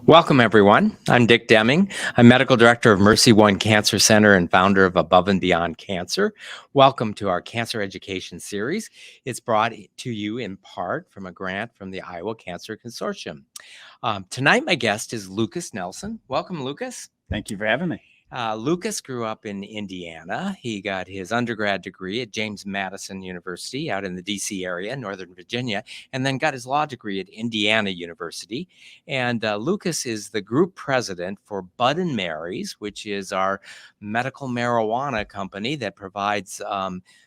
Welcome, everyone. I'm Dick Deming. I'm Medical Director of MercyOne Cancer Center and founder of Above and Beyond Cancer. Welcome to our Cancer Education Series. It's brought to you in part from a grant from the Iowa Cancer Consortium. Tonight, my guest is Lucas Nelson. Welcome, Lucas. Thank you for having me. Lucas grew up in Indiana. He got his undergrad degree at James Madison University out in the DC area, Northern Virginia, and then got his law degree at Indiana University. And Lucas is the group president for Bud and Mary's, which is our medical marijuana company that provides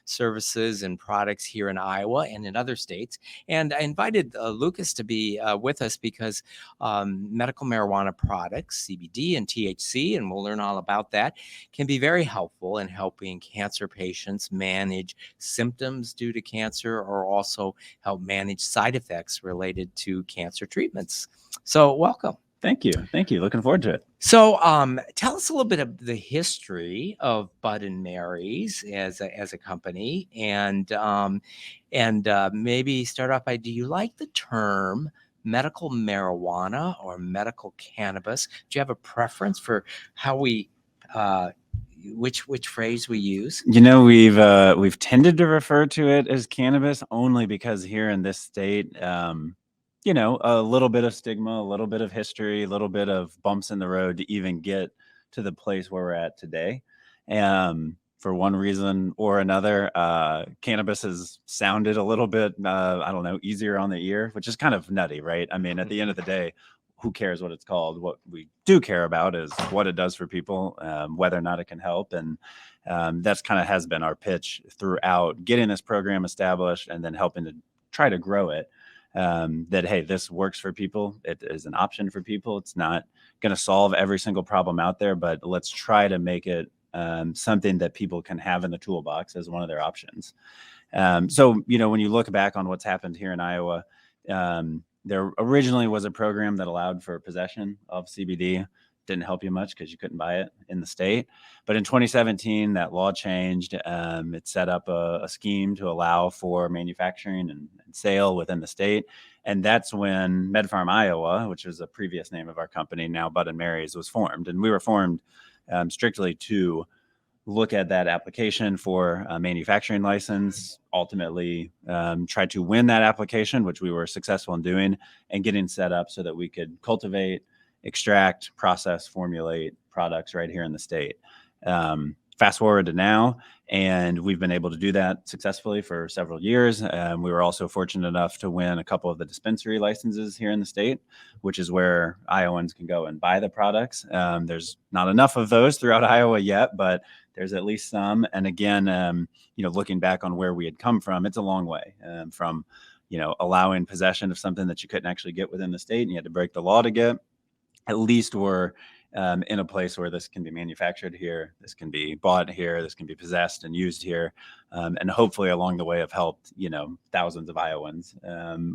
services and products here in Iowa and in other states. And I invited Lucas to be with us because medical marijuana products, CBD and THC, and we'll learn all about that, can be very helpful in helping cancer patients manage symptoms due to cancer or also help manage side effects related to cancer treatments. So welcome. Thank you. Thank you. Looking forward to it. So tell us a little bit of the history of Bud and Mary's as a company, and maybe start off by, do you like the term medical marijuana or medical cannabis? Do you have a preference for how we which phrase we use? You know, we've tended to refer to it as cannabis only because here in this state, you know, a little bit of stigma, a little bit of history, a little bit of bumps in the road to even get to the place where we're at today. For one reason or another, cannabis has sounded a little bit, I don't know, easier on the ear, which is kind of nutty, right? I mean, at the end of the day, who cares what it's called? What we do care about is what it does for people, whether or not it can help. And that's kind of has been our pitch throughout getting this program established and then helping to try to grow it. That, hey, this works for people. It is an option for people. It's not going to solve every single problem out there, but let's try to make it something that people can have in the toolbox as one of their options. So, you know, when you look back on what's happened here in Iowa, there originally was a program that allowed for possession of CBD. Didn't help you much because you couldn't buy it in the state. But in 2017, that law changed. It set up a scheme to allow for manufacturing and sale within the state. And that's when MedFarm Iowa, which was a previous name of our company, now Bud and Mary's, was formed. And we were formed strictly to look at that application for a manufacturing license, ultimately try to win that application, which we were successful in doing, and getting set up so that we could cultivate, extract, process, formulate products right here in the state. Fast forward to now, and we've been able to do that successfully for several years. We were also fortunate enough to win a couple of the dispensary licenses here in the state, which is where Iowans can go and buy the products. There's not enough of those throughout Iowa yet, but there's at least some. And again, you know, looking back on where we had come from, it's a long way from, you know, allowing possession of something that you couldn't actually get within the state and you had to break the law to get. At least we're in a place where this can be manufactured here, this can be bought here, this can be possessed and used here, and hopefully along the way have helped, you know, thousands of Iowans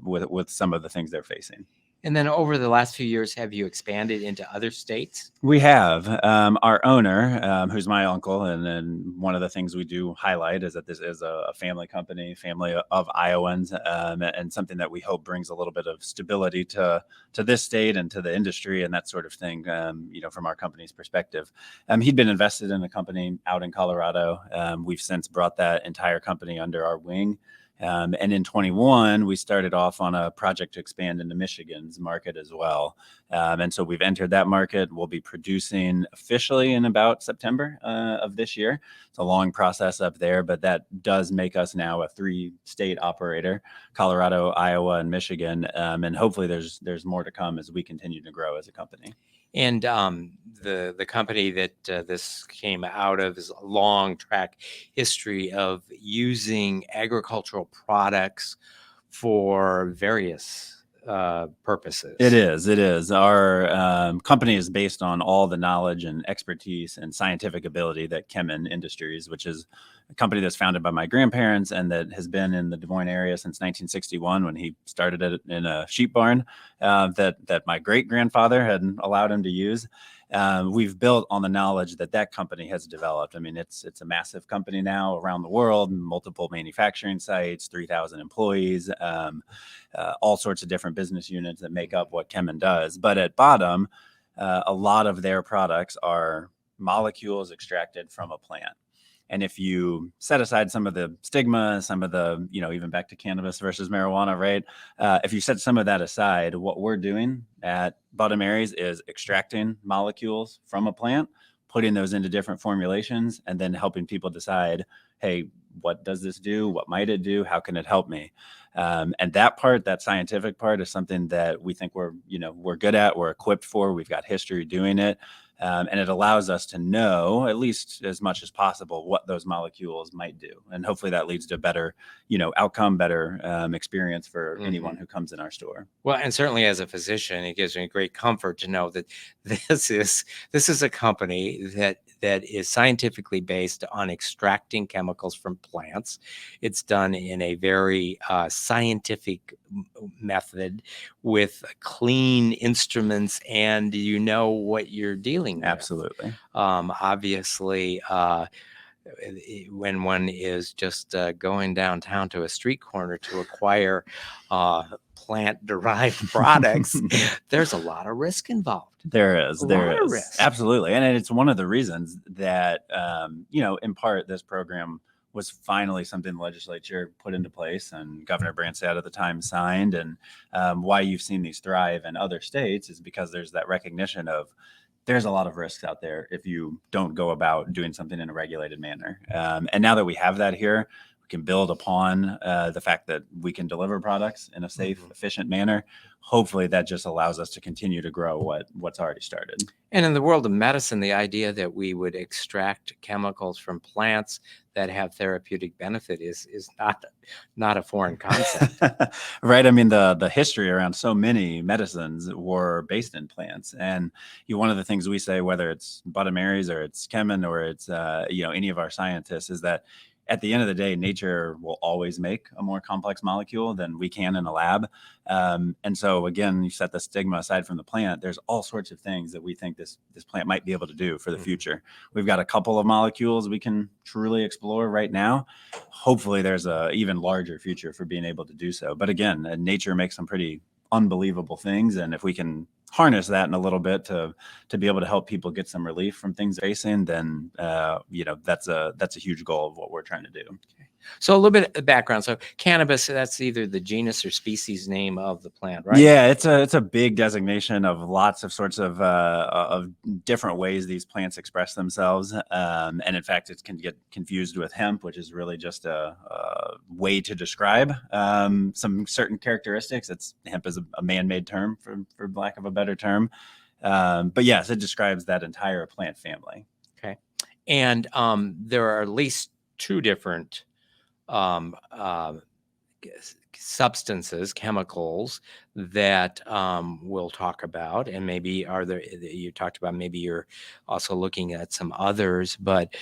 with some of the things they're facing. And then over the last few years, have you expanded into other states? We have. Our owner, who's my uncle, and then one of the things we do highlight is that this is a family company, family of Iowans, and something that we hope brings a little bit of stability to this state and to the industry and that sort of thing, you know, from our company's perspective. He'd been invested in a company out in Colorado. We've since brought that entire company under our wing. And in 21, we started off on a project to expand into Michigan's market as well. And so we've entered that market. We'll be producing officially in about September of this year. It's a long process up there, but that does make us now a 3-state operator: Colorado, Iowa, and Michigan. And hopefully there's more to come as we continue to grow as a company. And the company that this came out of is a long track history of using agricultural products for various purposes. It is. Our company is based on all the knowledge and expertise and scientific ability that Chemin Industries, which is a company that's founded by my grandparents and that has been in the Des Moines area since 1961 when he started it in a sheep barn that my great grandfather had allowed him to use. We've built on the knowledge that company has developed. I mean, it's a massive company now around the world, multiple manufacturing sites, 3,000 employees, all sorts of different business units that make up what Chemin does. But at bottom, a lot of their products are molecules extracted from a plant. And if you set aside some of the stigma, some of the, even back to cannabis versus marijuana, right? If you set some of that aside, what we're doing at Bottom Aries is extracting molecules from a plant, putting those into different formulations, and then helping people decide, hey, what does this do? What might it do? How can it help me? And that scientific part is something that we think we're good at, we're equipped for, we've got history doing it. And it allows us to know, at least as much as possible, what those molecules might do. And hopefully that leads to better, outcome, better experience for anyone who comes in our store. Well, and certainly as a physician, it gives me great comfort to know that this is a company that is scientifically based on extracting chemicals from plants. It's done in a very scientific method with clean instruments, and you know what you're dealing with. Absolutely. Obviously, when one is just going downtown to a street corner to acquire plant-derived products, there's a lot of risk involved. There is. Risk. Absolutely. And it's one of the reasons that, in part, this program was finally something the legislature put into place and Governor Branstad at the time signed. And why you've seen these thrive in other states is because there's that recognition of there's a lot of risks out there if you don't go about doing something in a regulated manner. And now that we have that here, we can build upon the fact that we can deliver products in a safe, efficient manner. Hopefully that just allows us to continue to grow what's already started. And in the world of medicine, the idea that we would extract chemicals from plants that have therapeutic benefit is not a foreign concept. Right. I mean, the history around so many medicines were based in plants. And one of the things we say, whether it's Bottom Aries or it's Chemin or it's any of our scientists, is that at the end of the day, nature will always make a more complex molecule than we can in a lab. And so, again, you set the stigma aside from the plant, there's all sorts of things that we think this plant might be able to do for the future. We've got a couple of molecules we can truly explore right now. Hopefully, there's a even larger future for being able to do so. But again, nature makes some pretty unbelievable things. And if we can harness that in a little bit to be able to help people get some relief from things they're facing, then that's a huge goal of what we're trying to do. Okay. So a little bit of background. So cannabis, that's either the genus or species name of the plant, right? Yeah, it's a big designation of lots of sorts of different ways these plants express themselves. And in fact, it can get confused with hemp, which is really just a way to describe some certain characteristics. Hemp is a man-made term for lack of a better term. But yes, it describes that entire plant family. Okay. And there are at least two different substances, chemicals that we'll talk about, and maybe you talked about, maybe you're also looking at some others, but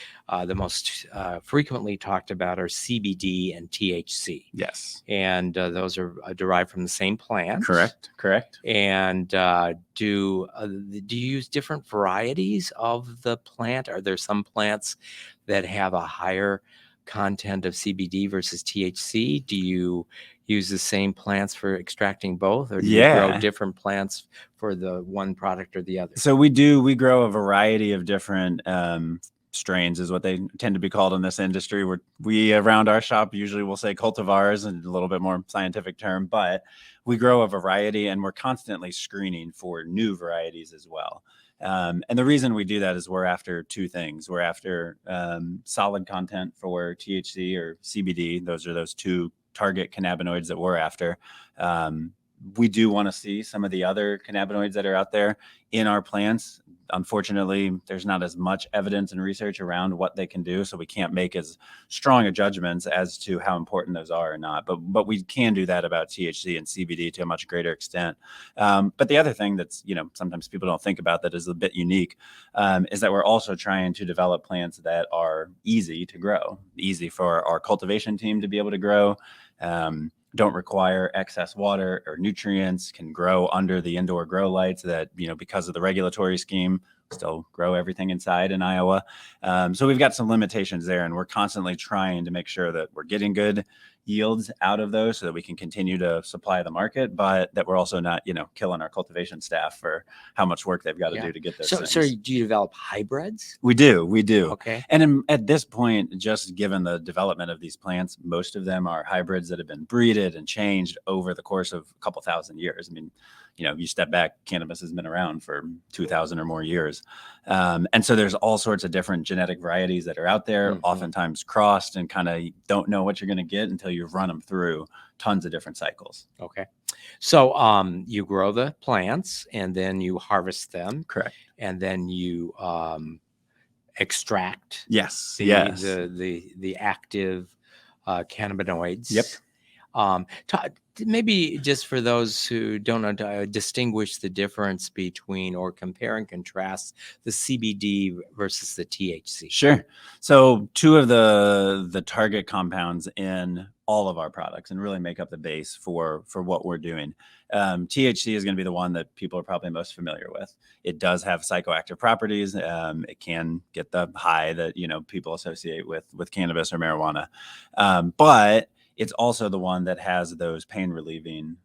the most frequently talked about are CBD and THC. Yes. And those are derived from the same plant. Correct. And do you use different varieties of the plant? Are there some plants that have a higher content of CBD versus THC? Do you use the same plants for extracting both, or do you grow different plants for the one product or the other? So we grow a variety of different strains, is what they tend to be called in this industry. We around our shop usually will say cultivars, and a little bit more scientific term, but we grow a variety, and we're constantly screening for new varieties as well. And the reason we do that is we're after two things. We're after solid content for THC or CBD. Those are those two target cannabinoids that we're after. We do want to see some of the other cannabinoids that are out there in our plants. Unfortunately, there's not as much evidence and research around what they can do, so we can't make as strong a judgments as to how important those are or not. But we can do that about THC and CBD to a much greater extent. But the other thing that's, sometimes people don't think about that is a bit unique, is that we're also trying to develop plants that are easy to grow, easy for our cultivation team to be able to grow. Don't require excess water or nutrients, can grow under the indoor grow lights that, because of the regulatory scheme, still grow everything inside in Iowa. So we've got some limitations there, and we're constantly trying to make sure that we're getting good yields out of those so that we can continue to supply the market, but that we're also not, killing our cultivation staff for how much work they've got to do to get those things. So do you develop hybrids? We do. Okay. And at this point, just given the development of these plants, most of them are hybrids that have been breeded and changed over the course of a couple thousand years. I mean, you step back, cannabis has been around for 2,000 or more years. And so there's all sorts of different genetic varieties that are out there, oftentimes crossed, and kind of don't know what you're going to get until you've run them through tons of different cycles. Okay. So you grow the plants and then you harvest them. Correct. And then you extract the active cannabinoids. Yep. Maybe just for those who don't know, distinguish the difference between or compare and contrast the CBD versus the THC. Sure. So two of the target compounds in all of our products and really make up the base for what we're doing. THC is going to be the one that people are probably most familiar with. It does have psychoactive properties. It can get the high that people associate with cannabis or marijuana, but it's also the one that has those pain relieving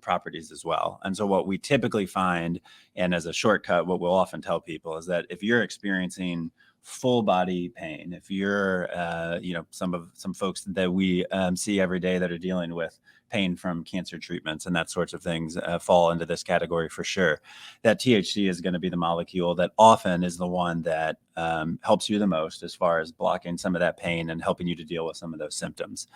properties as well. And so what we typically find, and as a shortcut, what we'll often tell people is that if you're experiencing full body pain, if you're, some folks that we see every day that are dealing with pain from cancer treatments and that sorts of things fall into this category for sure. That THC is going to be the molecule that often is the one that helps you the most as far as blocking some of that pain and helping you to deal with some of those symptoms.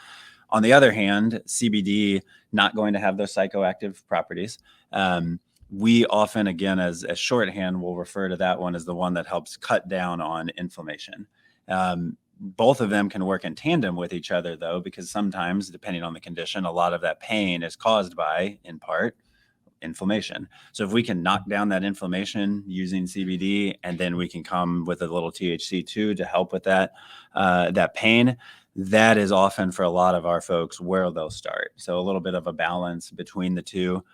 On the other hand, CBD not going to have those psychoactive properties. We often, again, as shorthand, will refer to that one as the one that helps cut down on inflammation. Both of them can work in tandem with each other, though, because sometimes, depending on the condition, a lot of that pain is caused by, in part, inflammation. So if we can knock down that inflammation using CBD, and then we can come with a little THC too to help with that pain, that is often for a lot of our folks where they'll start. So a little bit of a balance between the two.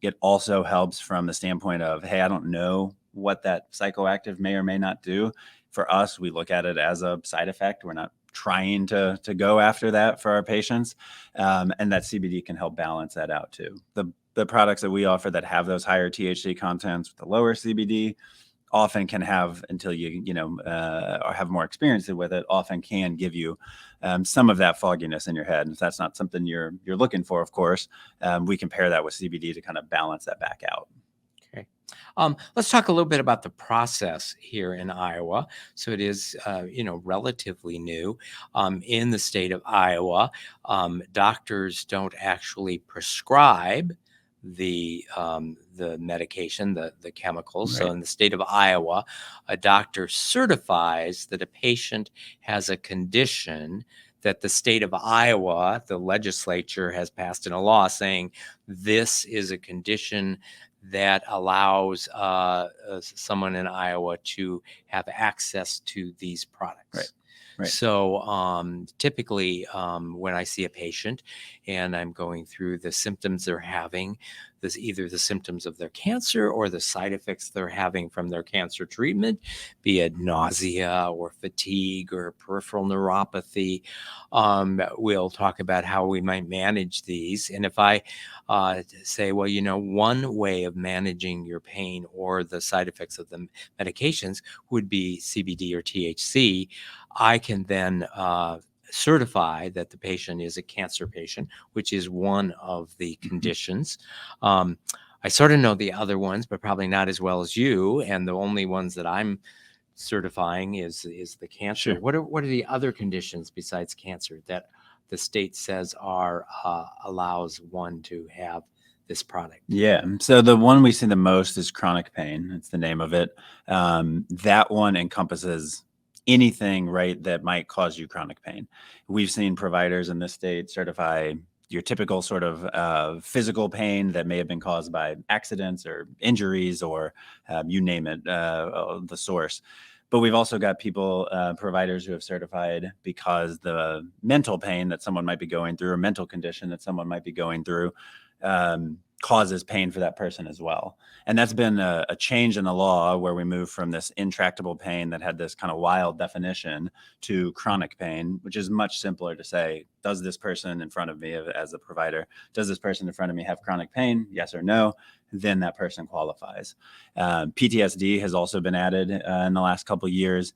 It also helps from the standpoint of, hey, I don't know what that psychoactive may or may not do. For us, we look at it as a side effect. We're not trying to go after that for our patients. And that CBD can help balance that out too. The products that we offer that have those higher THC contents with the lower CBD often can have, until you or have more experience with it, often can give you some of that fogginess in your head. And if that's not something you're looking for, of course, we can pair that with CBD to kind of balance that back out. Okay. Let's talk a little bit about the process here in Iowa. So it is, relatively new. In the state of Iowa, doctors don't actually prescribe the medication, the chemicals. Right. So in the state of Iowa, a doctor certifies that a patient has a condition that the state of Iowa, the legislature has passed in a law saying this is a condition that allows someone in Iowa to have access to these products. Right. So typically when I see a patient and I'm going through the symptoms they're having, either the symptoms of their cancer or the side effects they're having from their cancer treatment, be it nausea or fatigue or peripheral neuropathy, we'll talk about how we might manage these. And if I say, well, one way of managing your pain or the side effects of the medications would be CBD or THC, I can then certify that the patient is a cancer patient, which is one of the conditions. I sort of know the other ones, but probably not as well as you. And the only ones that I'm certifying is the cancer. Sure. What are the other conditions besides cancer that the state says allows one to have this product? Yeah. So the one we see the most is chronic pain. It's the name of it. That one encompasses anything, right, that might cause you chronic pain. We've seen providers in this state certify your typical sort of physical pain that may have been caused by accidents or injuries or you name it, the source. But we've also got people, providers who have certified because the mental pain that someone might be going through, or mental condition that someone might be going through, causes pain for that person as well. And that's been a change in the law where we move from this intractable pain that had this kind of wild definition to chronic pain, which is much simpler to say, does this person in front of me as a provider, does this person in front of me have chronic pain? Yes or no? Then that person qualifies. PTSD has also been added in the last couple of years.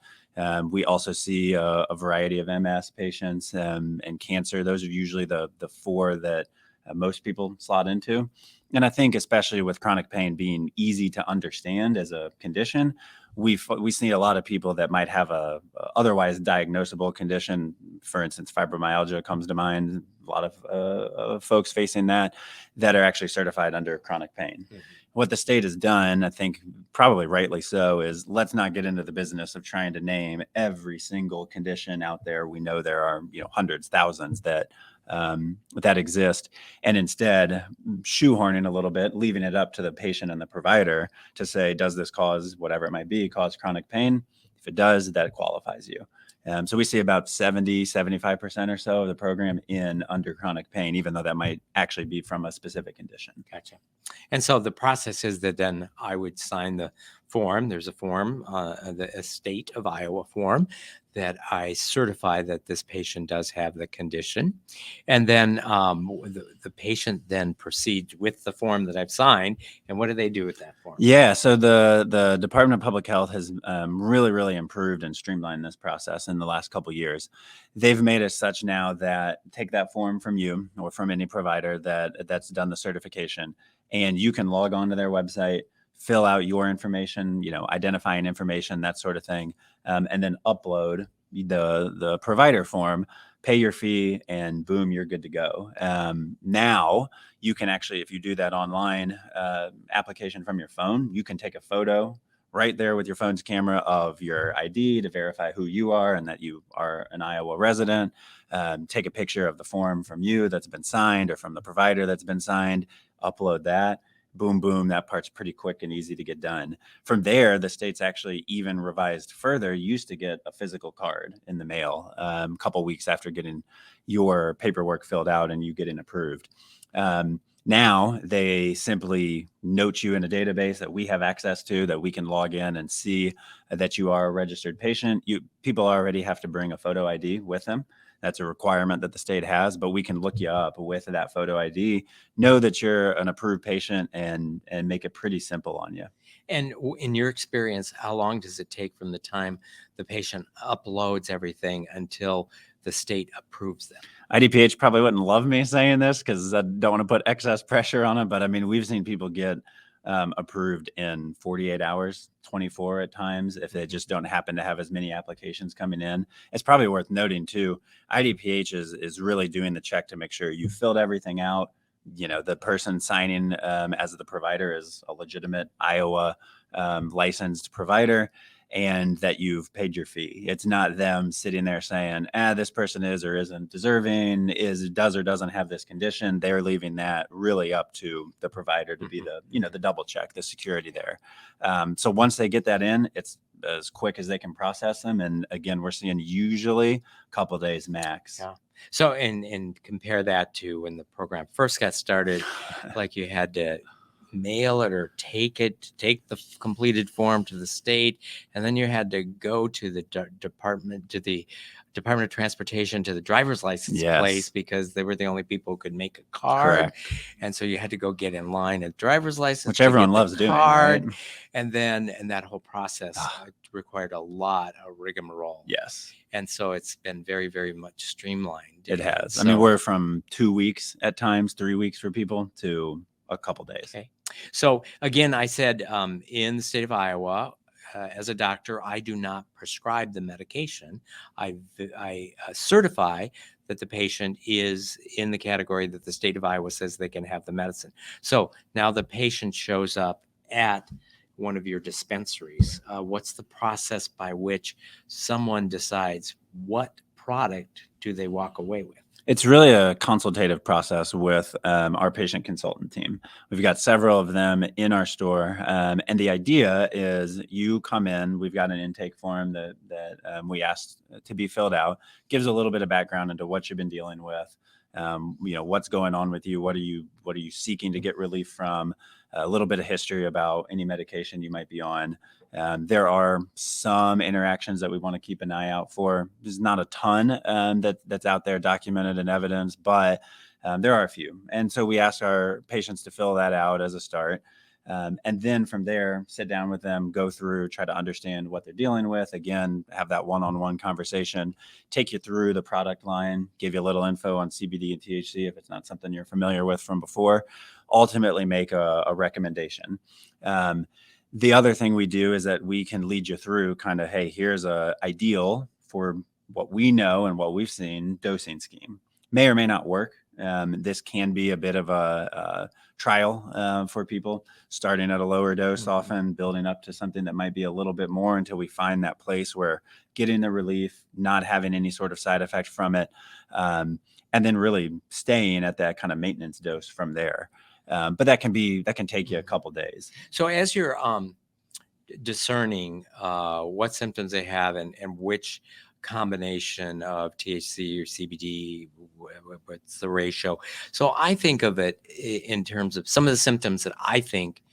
We also see a variety of MS patients and cancer. Those are usually the four that most people slot into. And I think especially with chronic pain being easy to understand as a condition, we see a lot of people that might have a otherwise diagnosable condition. For instance, fibromyalgia comes to mind. A lot of folks facing that are actually certified under chronic pain. Mm-hmm. What the state has done, I think probably rightly so, is let's not get into the business of trying to name every single condition out there. We know there are hundreds, thousands that exist, and instead shoehorning a little bit, leaving it up to the patient and the provider to say, does this cause whatever it might be, cause chronic pain? If it does, that qualifies you. So we see about 75% or so of the program in under chronic pain, even though that might actually be from a specific condition. Gotcha. And so the process is that then I would sign the form. There's a form, the State of Iowa form, that I certify that this patient does have the condition. And then the patient then proceeds with the form that I've signed. And what do they do with that form? Yeah, so the Department of Public Health has really, really improved and streamlined this process in the last couple of years. They've made it such now that take that form from you or from any provider that's done the certification, and you can log on to their website, fill out your information, identifying information, that sort of thing, and then upload the provider form, pay your fee, and boom, you're good to go. Now you can actually, if you do that online application from your phone, you can take a photo right there with your phone's camera of your ID to verify who you are and that you are an Iowa resident. Take a picture of the form from you that's been signed or from the provider that's been signed, upload that. Boom, boom, that part's pretty quick and easy to get done. From there, the state's actually even revised further. You used to get a physical card in the mail a couple weeks after getting your paperwork filled out and you getting approved. Now they simply note you in a database that we have access to, that we can log in and see that you are a registered patient. People already have to bring a photo ID with them. That's a requirement that the state has, but we can look you up with that photo ID, know that you're an approved patient, and make it pretty simple on you. And in your experience, how long does it take from the time the patient uploads everything until the state approves them? IDPH probably wouldn't love me saying this because I don't want to put excess pressure on it, but I mean, we've seen people get approved in 48 hours, 24 at times, if they just don't happen to have as many applications coming in. It's probably worth noting too, IDPH is really doing the check to make sure you filled everything out. The person signing as the provider is a legitimate Iowa licensed provider, and that you've paid your fee. It's not them sitting there saying, this person is or isn't deserving, does or doesn't have this condition. They're leaving that really up to the provider to be the double check, the security there. So once they get that in, it's as quick as they can process them. And again, we're seeing usually a couple of days max. Yeah. So, and compare that to when the program first got started, like you had to mail it or take the completed form to the state, and then you had to go to the Department of Transportation, to the driver's license place, because they were the only people who could make a card. Correct. And so you had to go get in line at driver's license, which everyone loves doing, right? And that whole process required a lot of rigmarole. Yes. And so it's been very, very much streamlined. It has. So, I mean, we're from 2 weeks at times, 3 weeks for people, to a couple days. Okay. So again, I said in the state of Iowa, as a doctor, I do not prescribe the medication. I certify that the patient is in the category that the state of Iowa says they can have the medicine. So now the patient shows up at one of your dispensaries. What's the process by which someone decides what product do they walk away with? It's really a consultative process with our patient consultant team. We've got several of them in our store. And the idea is you come in, we've got an intake form that we asked to be filled out, gives a little bit of background into what you've been dealing with, what's going on with you, what are you seeking to get relief from, a little bit of history about any medication you might be on. There are some interactions that we want to keep an eye out for. There's not a ton that's out there documented in evidence, but there are a few. And so we ask our patients to fill that out as a start. And then from there, sit down with them, go through, try to understand what they're dealing with. Again, have that one-on-one conversation, take you through the product line, give you a little info on CBD and THC if it's not something you're familiar with from before, ultimately make a recommendation. The other thing we do is that we can lead you through kind of, hey, here's a ideal for what we know and what we've seen dosing scheme. May or may not work. This can be a bit of a trial for people, starting at a lower dose, often building up to something that might be a little bit more until we find that place where getting the relief, not having any sort of side effect from it, and then really staying at that kind of maintenance dose from there. But that can take you a couple days. So as you're discerning what symptoms they have and which combination of THC or CBD, what's the ratio? So I think of it in terms of some of the symptoms that I think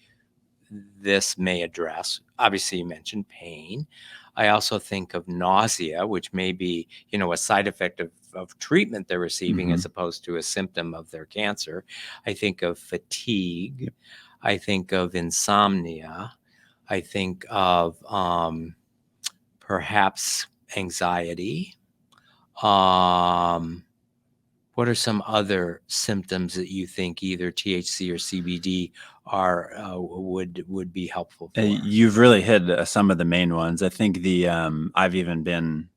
this may address. Obviously, you mentioned pain. I also think of nausea, which may be, a side effect of treatment they're receiving as opposed to a symptom of their cancer. I think of fatigue. I think of insomnia. I think of perhaps anxiety. What are some other symptoms that you think either THC or CBD are would be helpful for? You've really hit some of the main ones. I think I've even been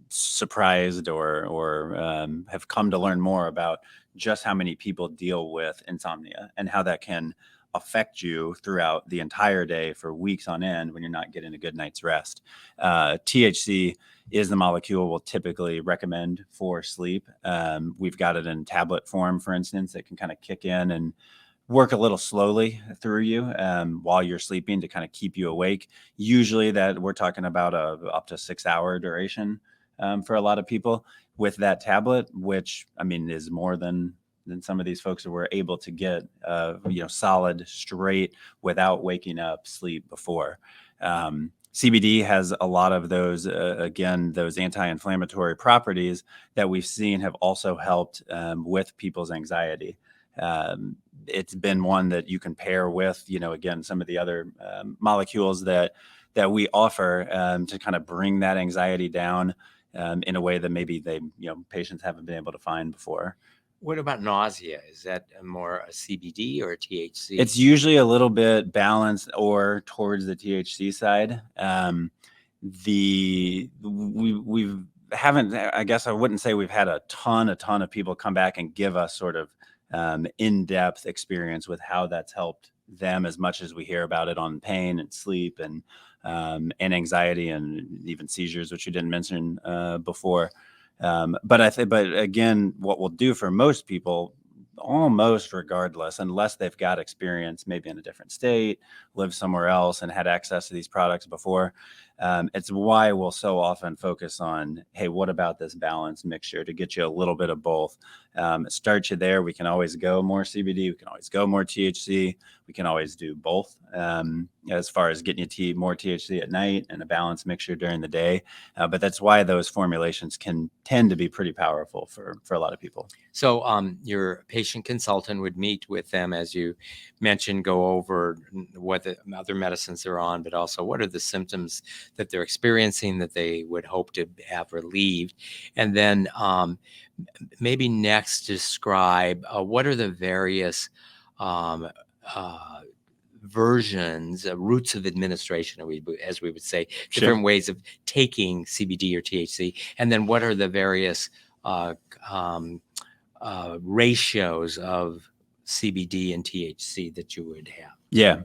surprised or have come to learn more about just how many people deal with insomnia and how that can affect you throughout the entire day for weeks on end when you're not getting a good night's rest. THC is the molecule we'll typically recommend for sleep. We've got it in tablet form, for instance, that can kind of kick in and work a little slowly through you while you're sleeping to kind of keep you awake. Usually that we're talking about up to 6-hour duration for a lot of people with that tablet, which is more than some of these folks who were able to get solid, straight, without waking up sleep before. CBD has a lot of those, those anti-inflammatory properties that we've seen have also helped with people's anxiety. It's been one that you can pair with, some of the other molecules that we offer to kind of bring that anxiety down in a way that maybe patients haven't been able to find before. What about nausea? Is that more a CBD or a THC? It's usually a little bit balanced or towards the THC side. We haven't, I guess I wouldn't say we've had a ton of people come back and give us sort of in-depth experience with how that's helped them as much as we hear about it on pain and sleep and anxiety and even seizures, which you didn't mention before. But again, what we'll do for most people, almost regardless, unless they've got experience, maybe in a different state, lived somewhere else and had access to these products before. It's why we'll so often focus on, hey, what about this balanced mixture to get you a little bit of both? Start you there. We can always go more CBD. We can always go more THC. We can always do both as far as getting you more THC at night and a balanced mixture during the day. But that's why those formulations can tend to be pretty powerful for a lot of people. So your patient consultant would meet with them, as you mentioned, go over what the other medicines they're on, but also what are the symptoms that they're experiencing that they would hope to have relieved. And then maybe next describe what are the various versions, routes of administration, as we would say, different ways of taking CBD or THC. And then what are the various uh, um, ratios of CBD and THC that you would have? Yeah.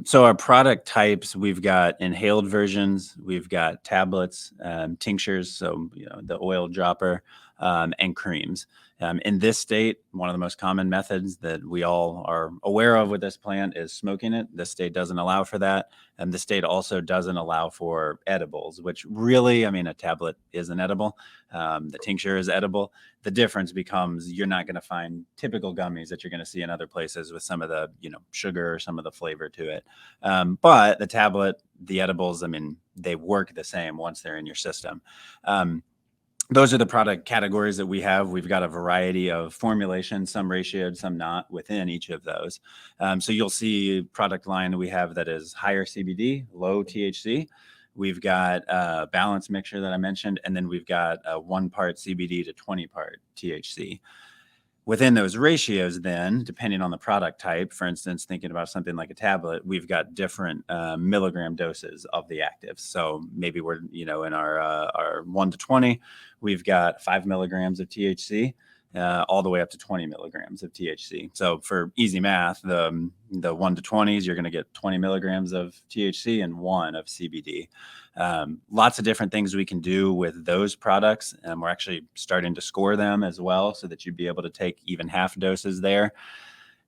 So our product types, we've got inhaled versions, we've got tablets, tinctures, so the oil dropper, and creams. In this state, one of the most common methods that we all are aware of with this plant is smoking it. The state doesn't allow for that. And the state also doesn't allow for edibles, which really, I mean, a tablet is an edible. The tincture is edible. The difference becomes you're not going to find typical gummies that you're going to see in other places with some of the sugar or some of the flavor to it. But the tablet, the edibles, I mean, they work the same once they're in your system. Those are the product categories that we have. We've got a variety of formulations, some ratioed, some not within each of those. So you'll see product line we have that is higher CBD, low THC. We've got a balance mixture that I mentioned, and then we've got a 1 part CBD to 20 part THC. Within those ratios, then, depending on the product type, for instance, thinking about something like a tablet, we've got different milligram doses of the actives. So maybe we're, in our 1 to 20, we've got 5 milligrams of THC, all the way up to 20 milligrams of THC. So for easy math, the 1 to 20s, you're going to get 20 milligrams of THC and 1 of CBD. Lots of different things we can do with those products. And we're actually starting to score them as well so that you'd be able to take even half doses there.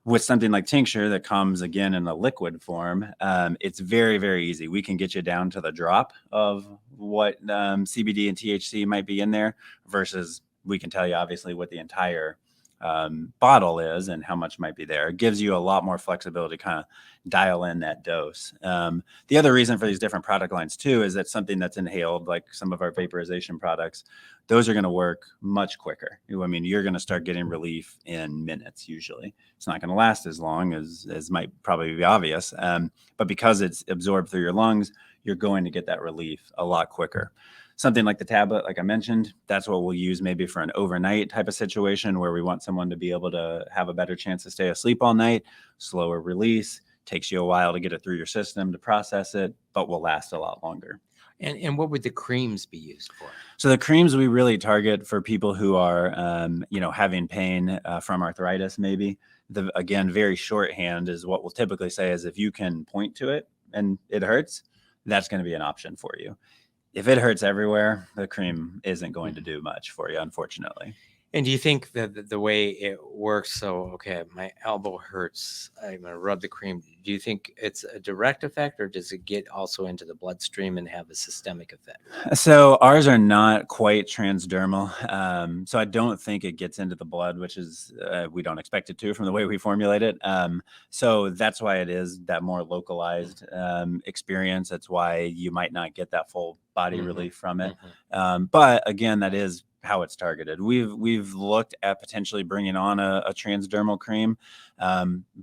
With something like tincture that comes again in a liquid form, it's very, very easy. We can get you down to the drop of what CBD and THC might be in there versus we can tell you obviously what the entire bottle is and how much might be there. It gives you a lot more flexibility to kind of dial in that dose. The other reason for these different product lines too is that something that's inhaled, like some of our vaporization products, those are going to work much quicker. I mean, you're going to start getting relief in minutes usually. It's not going to last as long as might probably be obvious, but because it's absorbed through your lungs, you're going to get that relief a lot quicker. Something like the tablet, like I mentioned, that's what we'll use maybe for an overnight type of situation where we want someone to be able to have a better chance to stay asleep all night. Slower release, takes you a while to get it through your system to process it, but will last a lot longer. And what would the creams be used for? So the creams we really target for people who are, having pain from arthritis, maybe. Again, very shorthand is what we'll typically say is if you can point to it and it hurts, that's going to be an option for you. If it hurts everywhere, the cream isn't going to do much for you, unfortunately. And do you think that the way it works, so, okay, my elbow hurts, I'm going to rub the cream. Do you think it's a direct effect or does it get also into the bloodstream and have a systemic effect? So ours are not quite transdermal. So I don't think it gets into the blood, which is, we don't expect it to from the way we formulate it. So that's why it is that more localized experience. That's why you might not get that full body relief from it. But again, that is how it's targeted. We've looked at potentially bringing on a transdermal cream,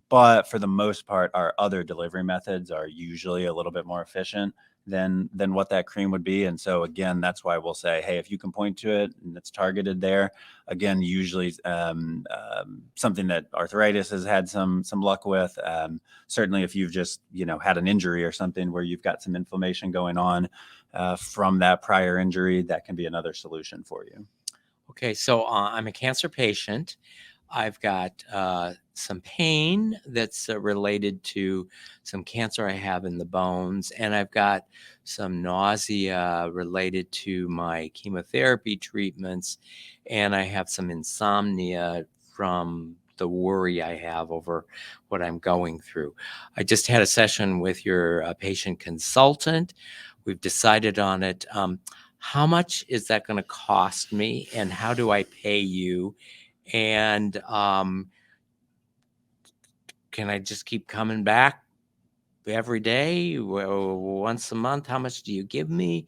but for the most part, our other delivery methods are usually a little bit more efficient than what that cream would be. And so again, that's why we'll say, hey, if you can point to it and it's targeted there, again, usually something that arthritis has had some luck with. Certainly if you've just had an injury or something where you've got some inflammation going on from that prior injury, that can be another solution for you. Okay, so I'm a cancer patient. I've got some pain that's related to some cancer I have in the bones, and I've got some nausea related to my chemotherapy treatments, and I have some insomnia from the worry I have over what I'm going through. I just had a session with your patient consultant. We've decided on it. How much is that going to cost me, and how do I pay you? And can I just keep coming back every day, once a month? How much do you give me?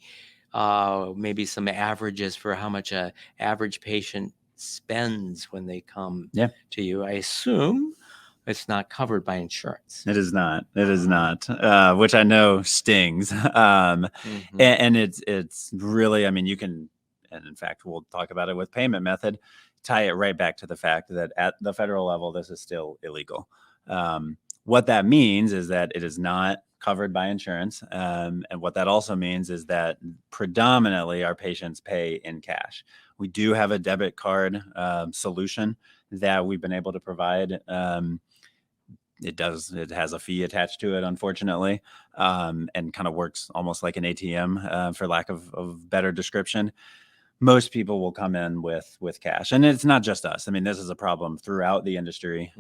Maybe some averages for how much a average patient spends when they come to you. I assume it's not covered by insurance. It is not. It is not, which I know stings. And it's really, I mean, you can, and in fact, we'll talk about it with payment method, tie it right back to the fact that at the federal level, this is still illegal. What that means is that it is not covered by insurance. And what that also means is that predominantly our patients pay in cash. We do have a debit card solution that we've been able to provide. It has a fee attached to it, unfortunately, and kind of works almost like an ATM for lack of better description. Most people will come in with cash, and it's not just us. I mean, this is a problem throughout the industry,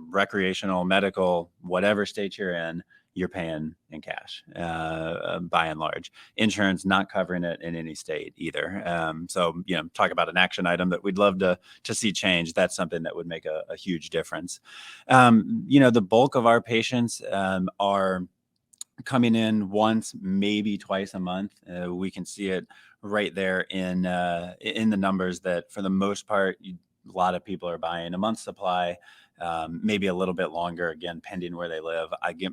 recreational, medical, whatever state you're in, you're paying in cash by and large. Insurance not covering it in any state either. So, talk about an action item that we'd love to see change. That's something that would make a huge difference. The bulk of our patients are coming in once, maybe twice a month. We can see it right there in the numbers that for the most part, a lot of people are buying a month's supply, maybe a little bit longer, again, pending where they live.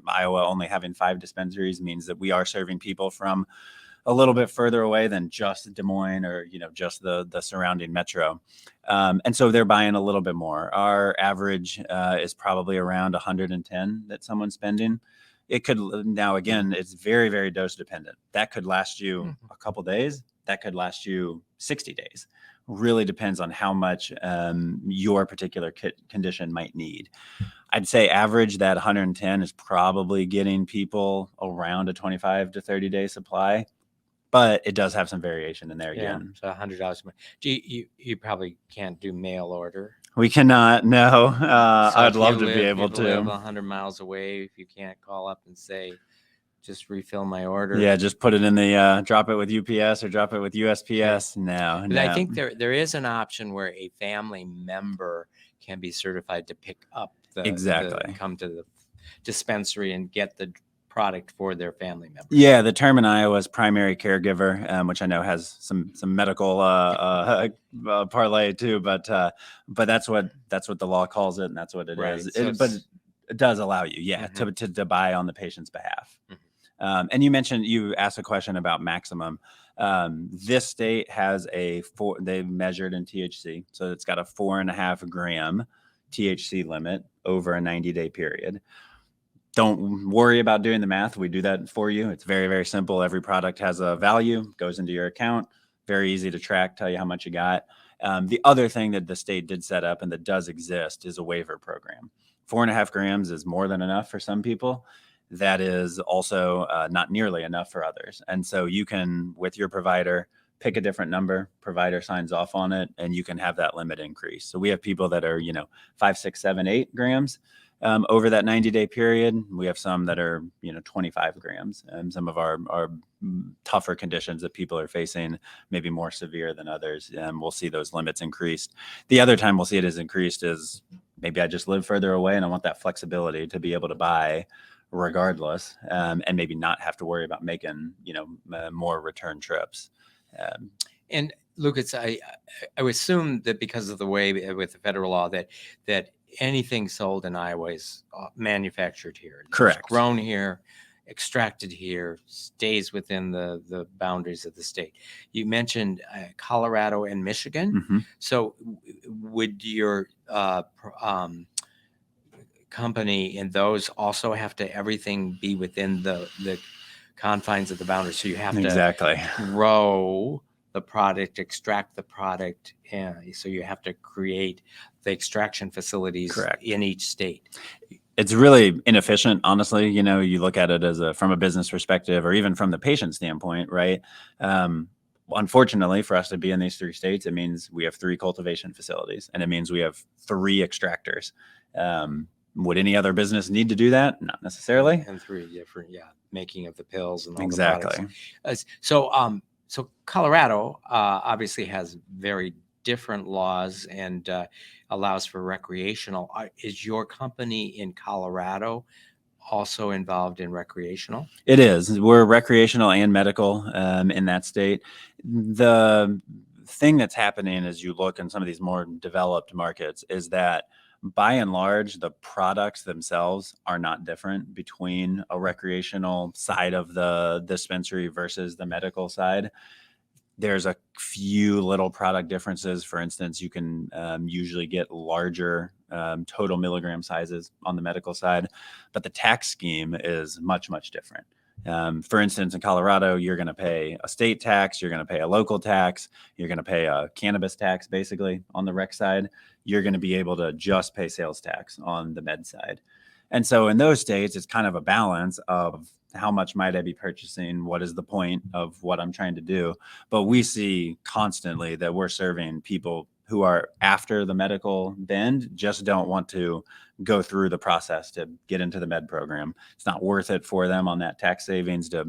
Iowa only having 5 dispensaries means that we are serving people from a little bit further away than just Des Moines or, just the surrounding metro. And so they're buying a little bit more. Our average is probably around 110 that someone's spending. It could now, again, it's very, very dose dependent. That could last you a couple days. That could last you 60 days. Really depends on how much your particular condition might need. I'd say average that 110 is probably getting people around a 25 to 30 day supply, but it does have some variation in there again. So $100. Do you probably can't do mail order? We cannot. No, So I'd love to be able to. Live 100 miles away. If you can't call up and say, just refill my order. Yeah, just put it in the drop it with UPS or drop it with USPS. Sure. No. I think there is an option where a family member can be certified to pick up come to the dispensary and get the product for their family member. Yeah, the term in Iowa is primary caregiver, which I know has some medical parlay too, but that's what the law calls it, and that's what it is. But it does allow you, to buy on the patient's behalf. And you asked a question about maximum. This state has they've measured in THC, so it's got a 4.5 gram THC limit over a 90-day period. Don't worry about doing the math. We do that for you. It's very, very simple. Every product has a value, goes into your account. Very easy to track, tell you how much you got. The other thing that the state did set up and that does exist is a waiver program. 4.5 grams is more than enough for some people. That is also not nearly enough for others. And so you can, with your provider, pick a different number, provider signs off on it, and you can have that limit increase. So we have people that are, 5, 6, 7, 8 grams. Over that 90-day period. We have some that are, 25 grams, and some of our tougher conditions that people are facing, maybe more severe than others. And we'll see those limits increased. The other time we'll see it as increased is maybe I just live further away and I want that flexibility to be able to buy regardless, and maybe not have to worry about making, more return trips. And Lucas, I would assume that because of the way with the federal law that anything sold in Iowa is manufactured here. Correct. It's grown here, extracted here, stays within the boundaries of the state. You mentioned Colorado and Michigan. So would your company in those also have to everything be within the confines of the boundaries? So you have to grow the product, extract the product, and so you have to create the extraction facilities in each state. It's really inefficient, honestly. You look at it as from a business perspective, or even from the patient standpoint, right? Unfortunately, for us to be in these 3 states, it means we have 3 cultivation facilities, and it means we have 3 extractors. Would any other business need to do that? Not necessarily. And 3 different, making of the pills and all exactly. The products. So Colorado obviously has very different laws and allows for recreational. Is your company in Colorado also involved in recreational? It is. We're recreational and medical in that state. The thing that's happening as you look in some of these more developed markets is that by and large, the products themselves are not different between a recreational side of the dispensary versus the medical side. There's a few little product differences. For instance, you can usually get larger total milligram sizes on the medical side, but the tax scheme is much, much different. For instance, in Colorado, you're going to pay a state tax, you're going to pay a local tax, you're going to pay a cannabis tax, basically, on the rec side. You're going to be able to just pay sales tax on the med side. And so in those states, it's kind of a balance of how much might I be purchasing? What is the point of what I'm trying to do? But we see constantly that we're serving people who are after the medical bend, just don't want to go through the process to get into the med program. It's not worth it for them on that tax savings to,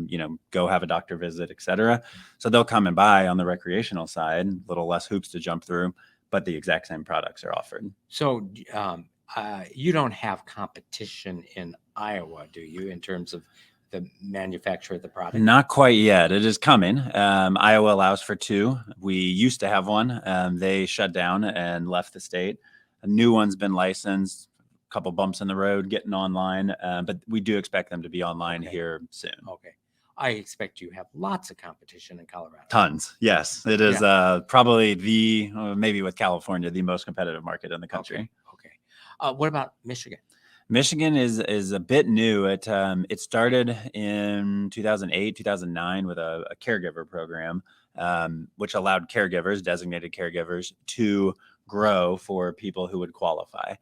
go have a doctor visit, et cetera. So they'll come and buy on the recreational side, a little less hoops to jump through, but the exact same products are offered. So you don't have competition in Iowa, do you, in terms of the manufacturer of the product? Not quite yet. It is coming. Iowa allows for 2. We used to have one. They shut down and left the state. A new one's been licensed. A couple bumps in the road getting online, but we do expect them to be online here soon. Okay. I expect you have lots of competition in Colorado. Tons. Yes, it is probably maybe with California, the most competitive market in the country. Okay. What about Michigan? Michigan is a bit new. It started in 2008, 2009 with a caregiver program, which allowed caregivers, designated caregivers, to grow for people who would qualify.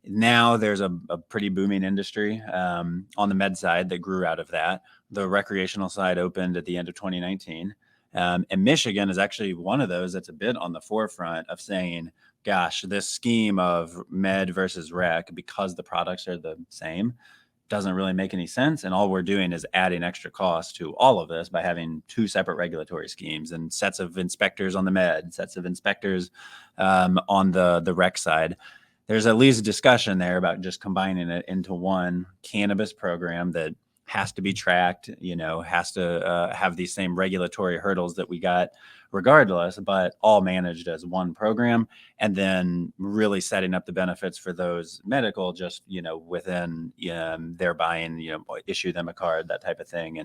Now there's a pretty booming industry on the med side that grew out of that. The recreational side opened at the end of 2019. And Michigan is actually one of those that's a bit on the forefront of saying, gosh, this scheme of med versus rec, because the products are the same, doesn't really make any sense. And all we're doing is adding extra cost to all of this by having 2 separate regulatory schemes and sets of inspectors on the med, sets of inspectors on the rec side. There's at least a discussion there about just combining it into one cannabis program that has to be tracked, has to have these same regulatory hurdles that we got regardless, but all managed as one program, and then really setting up the benefits for those medical, just, within their buying, issue them a card, that type of thing,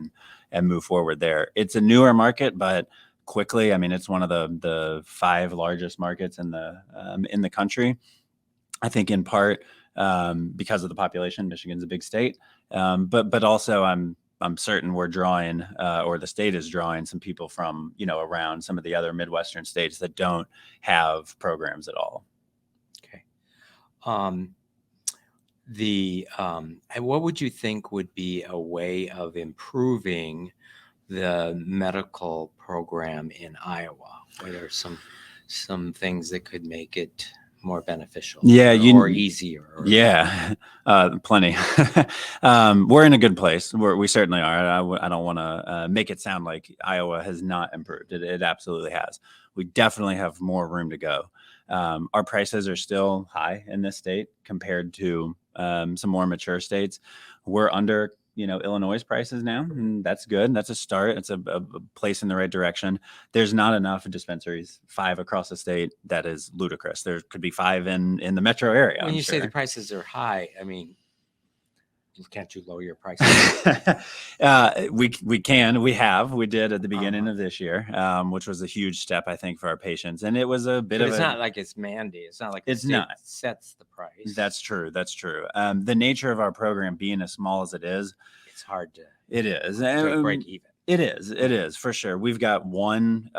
and move forward there. It's a newer market, but quickly, I mean, it's one of the 5 largest markets in the country. I think in part because of the population. Michigan's a big state, but also I'm certain we're drawing, or the state is drawing, some people from around some of the other Midwestern states that don't have programs at all. Okay. What would you think would be a way of improving the medical program in Weiowa? What are some things that could make it more beneficial, or easier? Plenty. We're in a good place. We certainly are. I don't want to make it sound like Iowa has not improved. It absolutely has. We definitely have more room to go. Our prices are still high in this state compared to some more mature states. We're under Illinois' prices now, and that's good. That's a start. It's a place in the right direction. There's not enough dispensaries, 5 across the state. That is ludicrous. There could be 5 in the metro area. When you say the prices are high, I mean, can't you lower your prices? We did at the beginning of this year, which was a huge step, I think, for our patients. And it was a bit it's not like it's mandated. It's not like the state sets the price. That's true. The nature of our program being as small as it is, it's hard to. It is. To break even. It is for sure. We've got one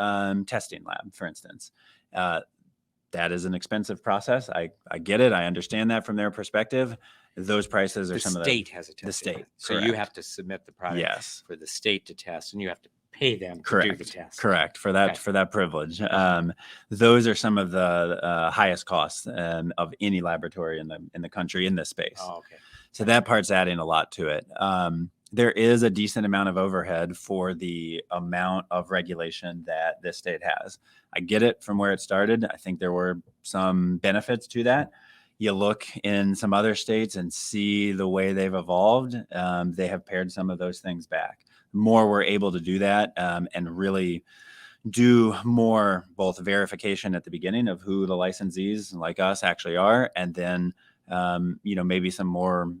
testing lab, for instance. That is an expensive process. I get it. I understand that from their perspective. Those prices are the state has a testing. The state. So correct. You have to submit the product for the state to test, and you have to pay them to do the test. Correct. For that privilege. Those are some of the highest costs of any laboratory in the country in this space. Oh, okay. So that part's adding a lot to it. There is a decent amount of overhead for the amount of regulation that this state has. I get it from where it started. I think there were some benefits to that. You look in some other states and see the way they've evolved. They have pared some of those things back. The more we're able to do that and really do more both verification at the beginning of who the licensees like us actually are, and then maybe some more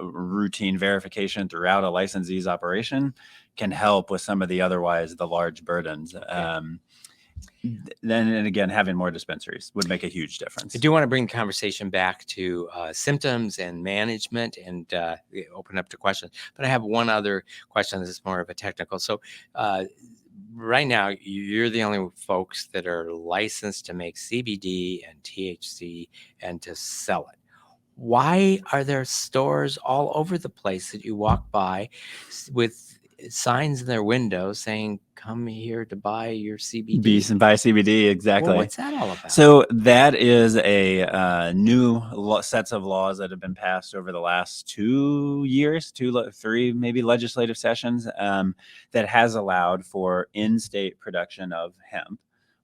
routine verification throughout a licensee's operation can help with some of the otherwise the large burdens. Then and again, having more dispensaries would make a huge difference. I do want to bring the conversation back to symptoms and management and open up to questions. But I have one other question. This is more of a technical. So right now, you're the only folks that are licensed to make CBD and THC and to sell it. Why are there stores all over the place that you walk by with signs in their windows saying, come here to buy your CBD? And buy CBD, exactly. Well, what's that all about? So that is a new sets of laws that have been passed over the last 2 years, 3 maybe legislative sessions, that has allowed for in-state production of hemp.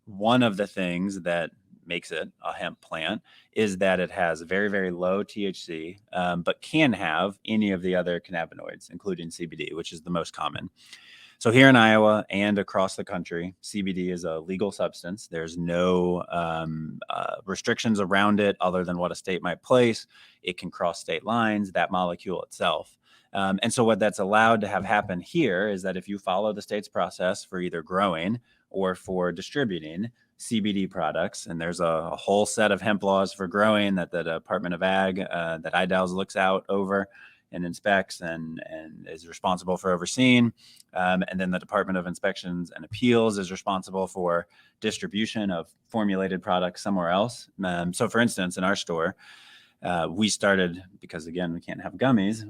One of the things that makes it a hemp plant is that it has very, very low THC, but can have any of the other cannabinoids, including CBD, which is the most common. So here in Iowa and across the country, CBD is a legal substance. There's no restrictions around it other than what a state might place. It can cross state lines, that molecule itself. And so what that's allowed to have happen here is that if you follow the state's process for either growing or for distributing CBD products, and there's a whole set of hemp laws for growing that the Department of Ag, that IDALS looks out over and inspects and is responsible for overseeing. And then the Department of Inspections and Appeals is responsible for distribution of formulated products somewhere else. So for instance, in our store, we started, because again, we can't have gummies.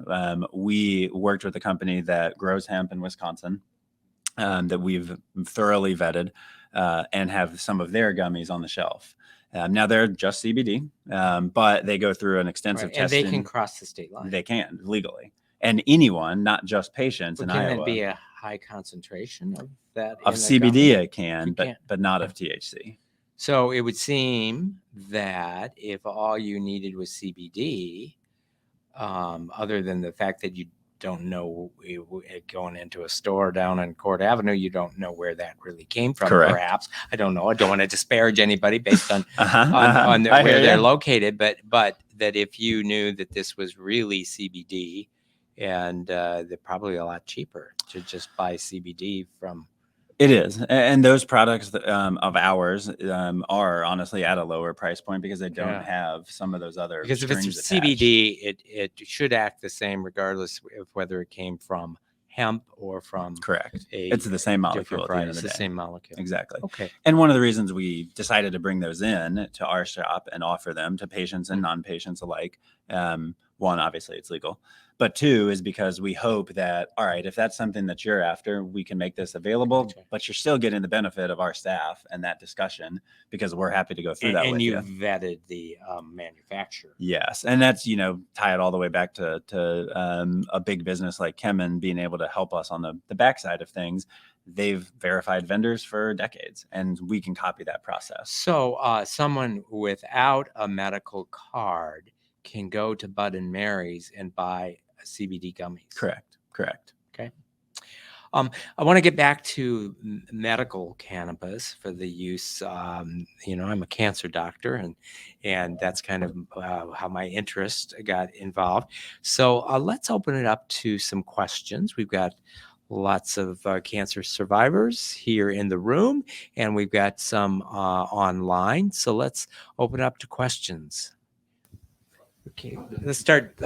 We worked with a company that grows hemp in Wisconsin, that we've thoroughly vetted, and have some of their gummies on the shelf. Now they're just CBD, but they go through an extensive testing. And they can cross the state line. They can legally, and anyone, not just patients in Iowa. Can it be a high concentration of that? Of CBD, it can, but not of THC. So it would seem that if all you needed was CBD, other than the fact that you don't know, going into a store down on Court Avenue, you don't know where that really came from. Correct. Perhaps, I don't know. I don't want to disparage anybody based on where they're located, but that if you knew that this was really CBD, and they're probably a lot cheaper to just buy CBD from. It is, and those products of ours are honestly at a lower price point because they don't have some of those other. Because if it's CBD, it should act the same regardless of whether it came from hemp or from. Correct. It's the same molecule. At the end of the day. Same molecule. Exactly. Okay. And one of the reasons we decided to bring those in to our shop and offer them to patients and non-patients alike, one, obviously it's legal, but two is because we hope that, all right, if that's something that you're after, we can make this available, but you're still getting the benefit of our staff and that discussion because we're happy to go through that with you. And you vetted the manufacturer. Yes. And that's, tie it all the way back to a big business like Chemin being able to help us on the backside of things. They've verified vendors for decades, and we can copy that process. So someone without a medical card can go to Bud and Mary's and buy CBD gummies. Correct. Okay. I want to get back to medical cannabis for the use. I'm a cancer doctor, and that's kind of how my interest got involved. So let's open it up to some questions. We've got lots of cancer survivors here in the room, and we've got some online. So let's open up to questions. Okay, let's start.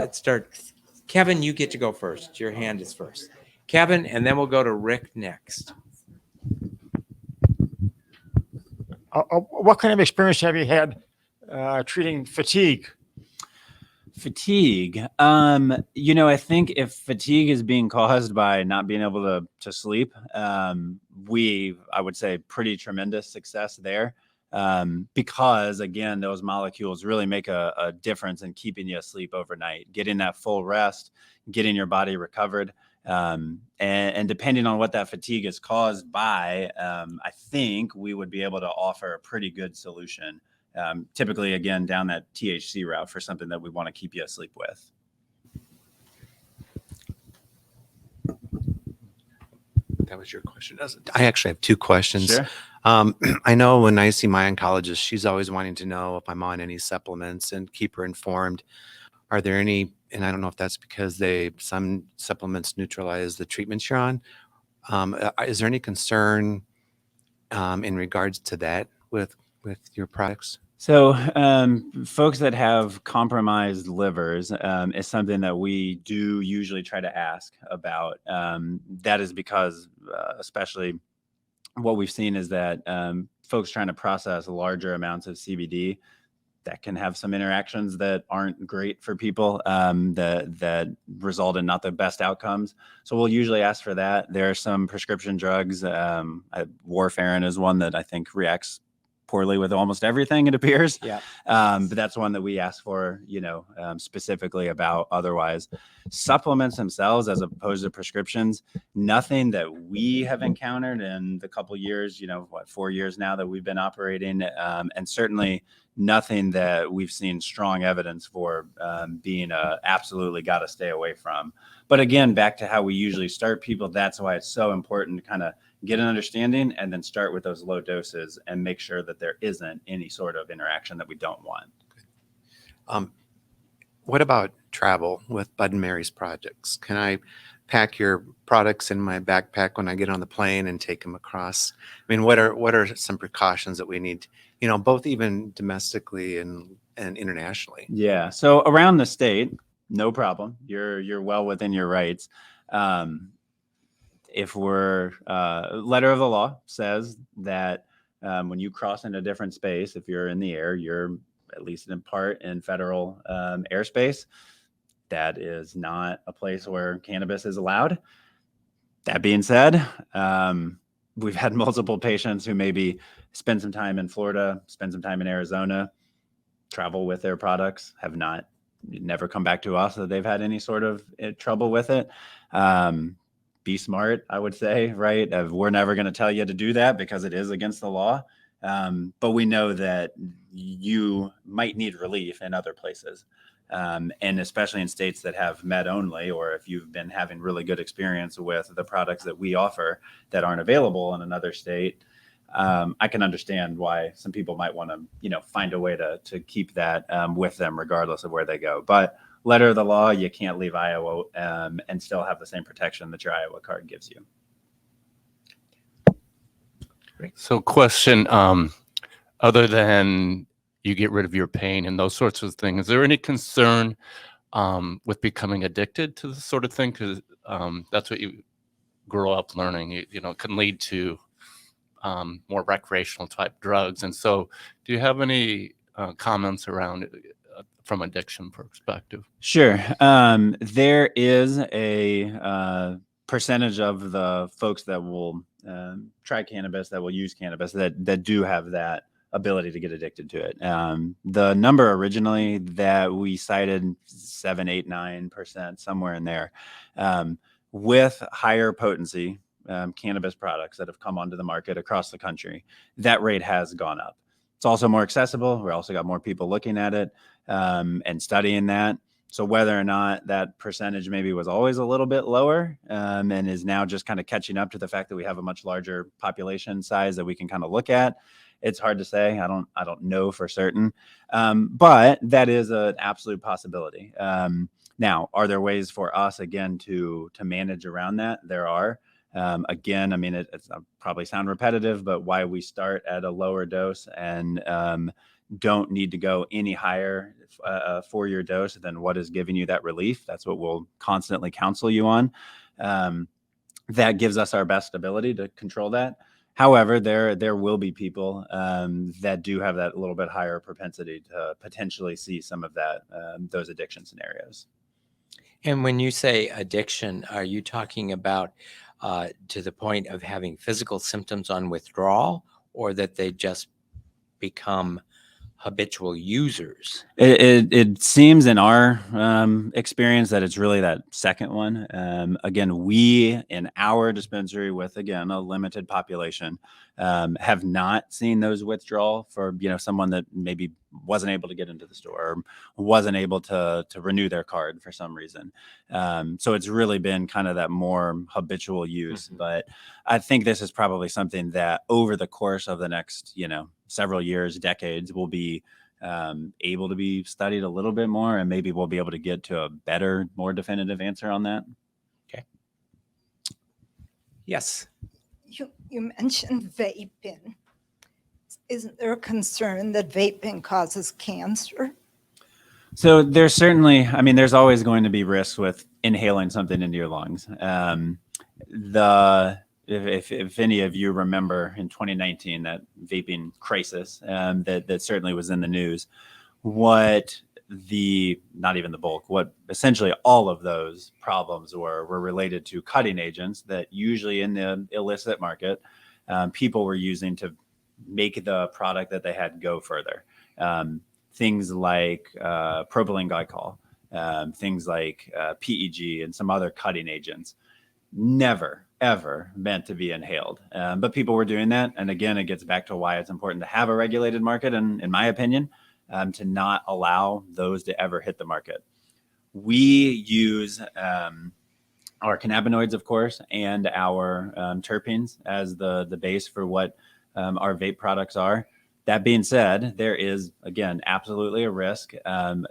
Kevin, you get to go first. Your hand is first. Kevin, and then we'll go to Rick next. What kind of experience have you had treating fatigue? Fatigue. I think if fatigue is being caused by not being able to sleep, I would say pretty tremendous success there. Because again, those molecules really make a difference in keeping you asleep overnight, getting that full rest, getting your body recovered. And depending on what that fatigue is caused by, I think we would be able to offer a pretty good solution. Typically, again, down that THC route for something that we want to keep you asleep with. that was your question. I actually have two questions. Sure. I know when I see my oncologist, she's always wanting to know if I'm on any supplements and keep her informed. Are there any, and I don't know if that's because some supplements neutralize the treatments you're on. Is there any concern in regards to that with your products? So folks that have compromised livers is something that we do usually try to ask about. That is because especially what we've seen is that folks trying to process larger amounts of CBD, that can have some interactions that aren't great for people, that result in not the best outcomes. So we'll usually ask for that. There are some prescription drugs. Warfarin is one that I think reacts poorly with almost everything, it appears. Yeah. But that's one that we ask for, specifically about. Otherwise, supplements themselves, as opposed to prescriptions, nothing that we have encountered in the couple years, 4 years now that we've been operating, and certainly nothing that we've seen strong evidence for being absolutely got to stay away from. But again, back to how we usually start people, that's why it's so important to kind of get an understanding and then start with those low doses and make sure that there isn't any sort of interaction that we don't want. What about travel with Bud and Mary's projects? Can I pack your products in my backpack when I get on the plane and take them across? I mean, what are some precautions that we need, both even domestically and internationally? Yeah. So around the state, no problem. You're well within your rights. If we're letter of the law says that when you cross into a different space, if you're in the air, you're at least in part in federal airspace. That is not a place where cannabis is allowed. That being said, we've had multiple patients who maybe spend some time in Florida, spend some time in Arizona, travel with their products, never come back to us that they've had any sort of trouble with it. Be smart, I would say, right? We're never going to tell you to do that because it is against the law. But we know that you might need relief in other places. And especially in states that have med only, or if you've been having really good experience with the products that we offer that aren't available in another state, I can understand why some people might want to, find a way to keep that with them regardless of where they go. But letter of the law, you can't leave Iowa and still have the same protection that your Iowa card gives you. Great. So question, other than you get rid of your pain and those sorts of things, is there any concern with becoming addicted to this sort of thing? Because that's what you grow up learning, it can lead to more recreational type drugs. And so do you have any comments around it from addiction perspective? Sure. There is a percentage of the folks that will try cannabis, that will use cannabis, that do have that ability to get addicted to it. The number originally that we cited, 7, 8, 9%, somewhere in there, with higher potency cannabis products that have come onto the market across the country, that rate has gone up. It's also more accessible. We also got more people looking at it and studying that. So whether or not that percentage maybe was always a little bit lower and is now just kind of catching up to the fact that we have a much larger population size that we can kind of look at, it's hard to say. I don't know for certain, but that is an absolute possibility. Now, are there ways for us again to manage around that? There are. Again, I mean, it's probably sound repetitive, but why we start at a lower dose and don't need to go any higher for your dose than what is giving you that relief. That's what we'll constantly counsel you on. That gives us our best ability to control that. However, there will be people that do have that little bit higher propensity to potentially see some of that, those addiction scenarios. And when you say addiction, are you talking about to the point of having physical symptoms on withdrawal, or that they just become habitual users? It seems in our experience that it's really that second one. Again, we in our dispensary with, again, a limited population, have not seen those withdrawal for, someone that maybe wasn't able to get into the store, or wasn't able to renew their card for some reason. So it's really been kind of that more habitual use. But I think this is probably something that over the course of the next, several years, decades, will be able to be studied a little bit more, and maybe we'll be able to get to a better, more definitive answer on that. Okay. Yes. You mentioned vaping. Isn't there a concern that vaping causes cancer? So there's certainly, there's always going to be risks with inhaling something into your lungs. If any of you remember in 2019, that vaping crisis that certainly was in the news, what essentially all of those problems were related to cutting agents that usually in the illicit market, people were using to make the product that they had go further. Things like propylene glycol, things like PEG and some other cutting agents, never, ever meant to be inhaled. But people were doing that. And again, it gets back to why it's important to have a regulated market, and in my opinion, to not allow those to ever hit the market. We use our cannabinoids, of course, and our terpenes as the base for what our vape products are. That being said, there is, again, absolutely a risk.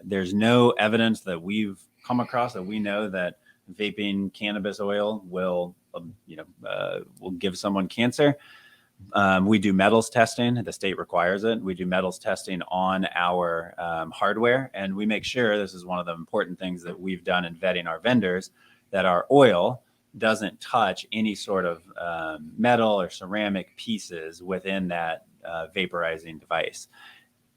There's no evidence that we've come across that we know that vaping cannabis oil will give someone cancer. We do metals testing. The state requires it. We do metals testing on our hardware, and we make sure, this is one of the important things that we've done in vetting our vendors, that our oil doesn't touch any sort of metal or ceramic pieces within that vaporizing device.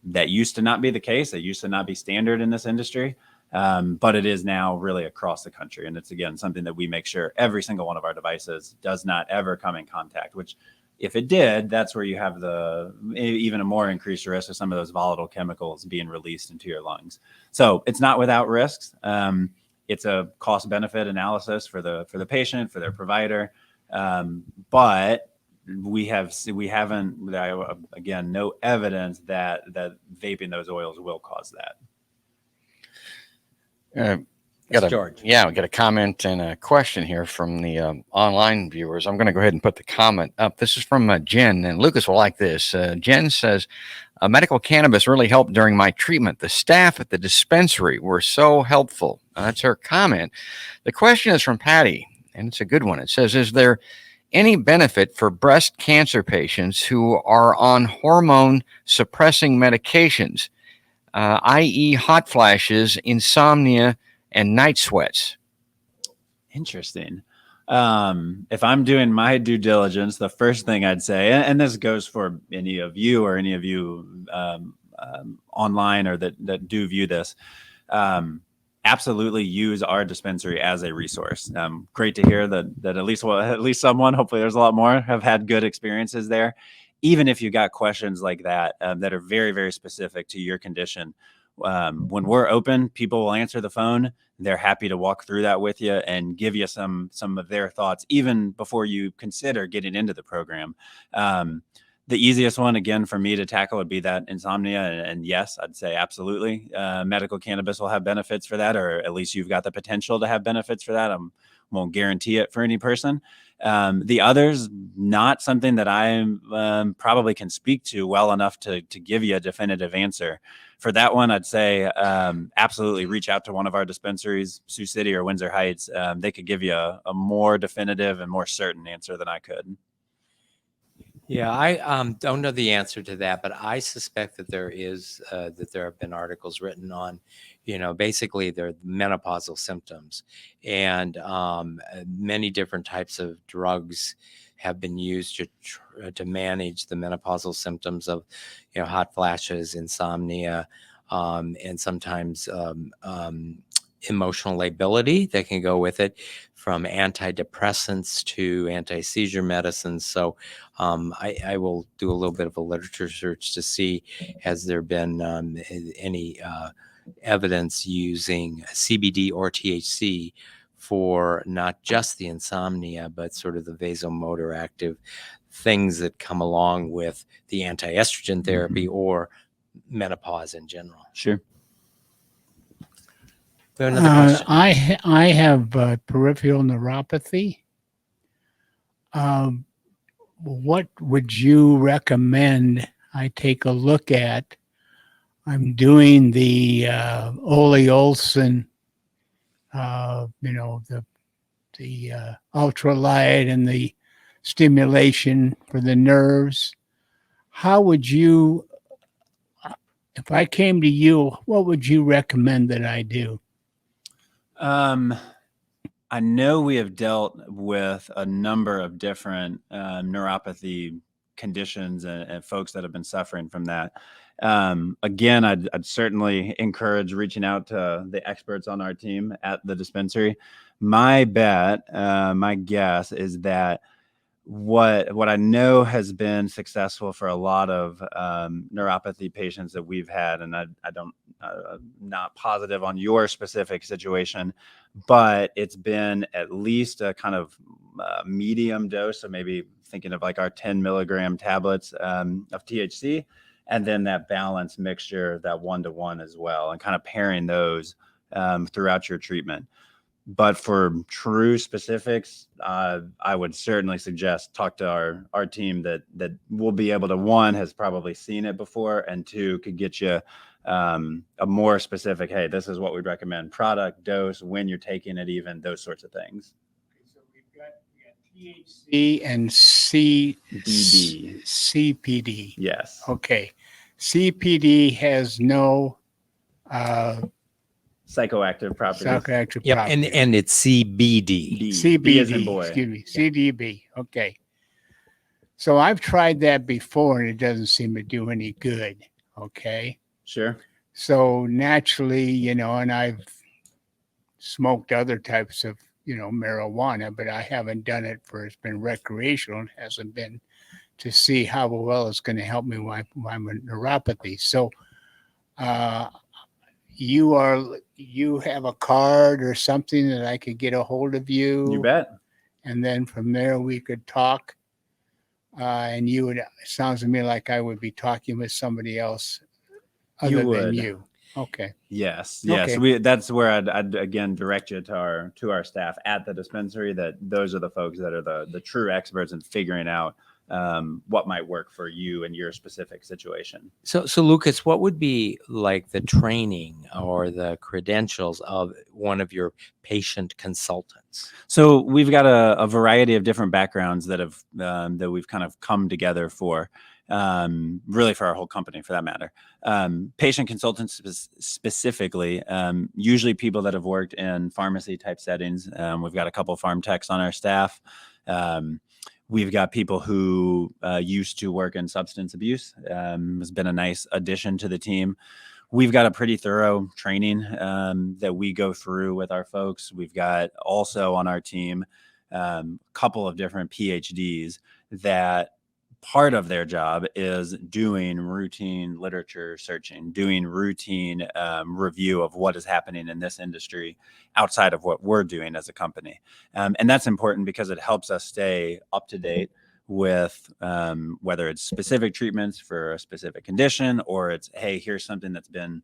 That used to not be the case. That used to not be standard in this industry. But it is now really across the country. And it's, again, something that we make sure every single one of our devices does not ever come in contact, which if it did, that's where you have even a more increased risk of some of those volatile chemicals being released into your lungs. So it's not without risks. It's a cost benefit analysis for the patient, for their provider. But we haven't, again, no evidence that vaping those oils will cause that. George. Yeah, we got a comment and a question here from the online viewers. I'm going to go ahead and put the comment up. This is from Jen, and Lucas will like this. Jen says, medical cannabis really helped during my treatment. The staff at the dispensary were so helpful. That's her comment. The question is from Patty, and it's a good one. It says, is there any benefit for breast cancer patients who are on hormone suppressing medications, i.e. hot flashes, insomnia, and night sweats? Interesting. If I'm doing my due diligence, the first thing I'd say, and this goes for any of you or any of you online or that do view this, absolutely use our dispensary as a resource. Great to hear that at least someone, hopefully there's a lot more, have had good experiences there. Even if you got questions like that that are very, very specific to your condition, when we're open, people will answer the phone. They're happy to walk through that with you and give you some of their thoughts, even before you consider getting into the program. The easiest one, again, for me to tackle would be that insomnia. And yes, I'd say absolutely. Medical cannabis will have benefits for that, or at least you've got the potential to have benefits for that. I won't guarantee it for any person. The others, not something that I probably can speak to well enough to give you a definitive answer. For that one, I'd say absolutely reach out to one of our dispensaries, Sioux City or Windsor Heights. They could give you a more definitive and more certain answer than I could. Yeah, I don't know the answer to that, but I suspect that there have been articles written on, basically they're menopausal symptoms, and many different types of drugs have been used to manage the menopausal symptoms of, hot flashes, insomnia, and sometimes emotional lability that can go with it, from antidepressants to anti-seizure medicines. So I will do a little bit of a literature search to see, has there been any evidence using CBD or THC for not just the insomnia, but sort of the vasomotor active things that come along with the anti-estrogen therapy or menopause in general. Sure. We have another question. I have peripheral neuropathy. What would you recommend I take a look at? I'm doing the Ole Olson, the ultralight and the stimulation for the nerves. How would you, if I came to you, what would you recommend that I do? I know we have dealt with a number of different neuropathy conditions and folks that have been suffering from that. Again, I'd certainly encourage reaching out to the experts on our team at the dispensary. My guess is that what I know has been successful for a lot of neuropathy patients that we've had, and I'm not positive on your specific situation, but it's been at least a kind of medium dose. So maybe thinking of like our 10 milligram tablets of THC, and then that balanced mixture, that 1-to-1 as well, and kind of pairing those throughout your treatment. But for true specifics, I would certainly suggest talk to our team that will be able to, one, has probably seen it before, and two, could get you a more specific, hey, this is what we'd recommend, product, dose, when you're taking it, even those sorts of things. So we've got THC and CBD. Yes. Okay. CBD has no Psychoactive properties. psychoactive Yep, properties. and it's CBD. B as in CBD, boy. excuse me, CDB. Okay. So I've tried that before and it doesn't seem to do any good. Okay. Sure. So naturally, and I've smoked other types of, marijuana, but I haven't done it it's been recreational. It hasn't been to see how well it's going to help me with my neuropathy. So, you have a card or something that I could get a hold of you? You bet. And then from there we could talk. And it sounds to me like I would be talking with somebody else other than would. you. Okay. Yes. Okay. That's where I'd again direct you to our staff at the dispensary. That those are the folks that are the true experts in figuring out what might work for you and your specific situation. So Lucas, what would be like the training or the credentials of one of your patient consultants? So we've got a variety of different backgrounds that have that we've kind of come together for, really for our whole company, for that matter. Patient consultants specifically, usually people that have worked in pharmacy type settings. We've got a couple of farm techs on our staff. We've got people who used to work in substance abuse. Has been a nice addition to the team. We've got a pretty thorough training that we go through with our folks. We've got also on our team a couple of different PhDs that part of their job is doing routine literature searching, doing routine review of what is happening in this industry outside of what we're doing as a company. And that's important because it helps us stay up to date with whether it's specific treatments for a specific condition, or it's, hey, here's something that's been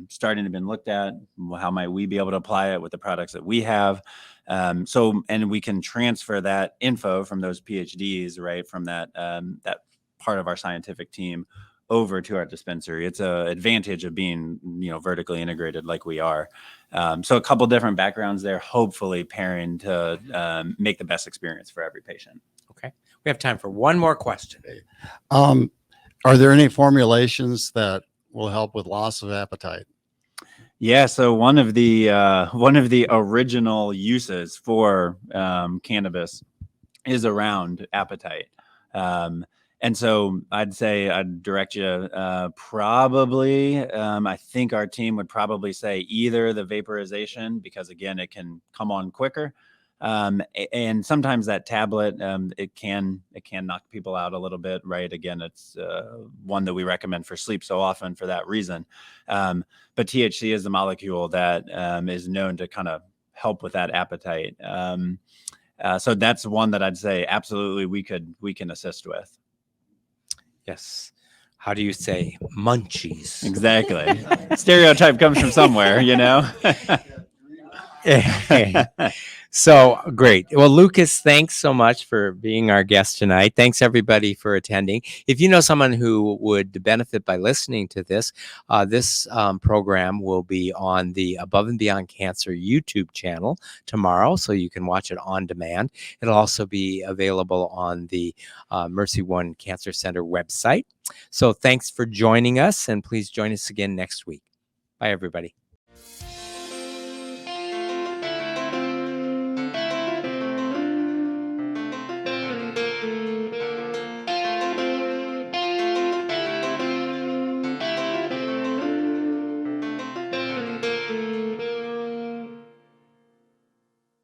starting to been looked at. How might we be able to apply it with the products that we have? And we can transfer that info from those PhDs, right, from that part of our scientific team over to our dispensary. It's an advantage of being, vertically integrated like we are. So a couple different backgrounds there, hopefully pairing to make the best experience for every patient. Okay. We have time for one more question. Are there any formulations that will help with loss of appetite? Yeah, so one of the original uses for cannabis is around appetite, and so I'd say I'd direct you probably. I think our team would probably say either the vaporization, because again it can come on quicker, and sometimes that tablet it can knock people out a little bit, right? Again, it's one that we recommend for sleep so often for that reason. But THC is the molecule that is known to kind of help with that appetite. So that's one that I'd say absolutely we can assist with. Yes. how do you say, munchies? Exactly. Stereotype comes from somewhere, you know? So great. Well, Lucas, thanks so much for being our guest tonight. Thanks everybody for attending. If you know someone who would benefit by listening to this, this program will be on the Above and Beyond Cancer YouTube channel tomorrow, so you can watch it on demand. It'll also be available on the MercyOne Cancer Center website. So thanks for joining us, and please join us again next week. Bye, everybody.